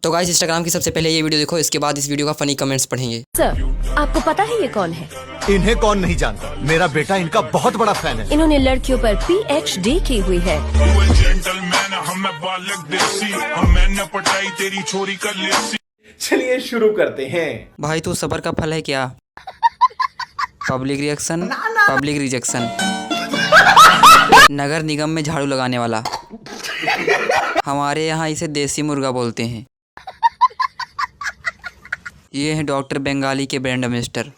तो guys Instagram की सबसे पहले ये वीडियो देखो, इसके बाद इस वीडियो का फनी कमेंट्स पढ़ेंगे। सर, आपको पता है ये कौन है? इन्हें कौन नहीं जानता, मेरा बेटा इनका बहुत बड़ा फैन है। इन्होंने लड़कियों पर PhD की हुई है। चलिए शुरू करते हैं। भाई तू सबर का फल है क्या? Public reaction, public rejection. नगर निगम में झाड़ू लगाने वाला, हमारे यहाँ इसे देसी मुर्गा बोलते हैं। ये है डॉक्टर बंगाली के ब्रांड एम्बेसडर।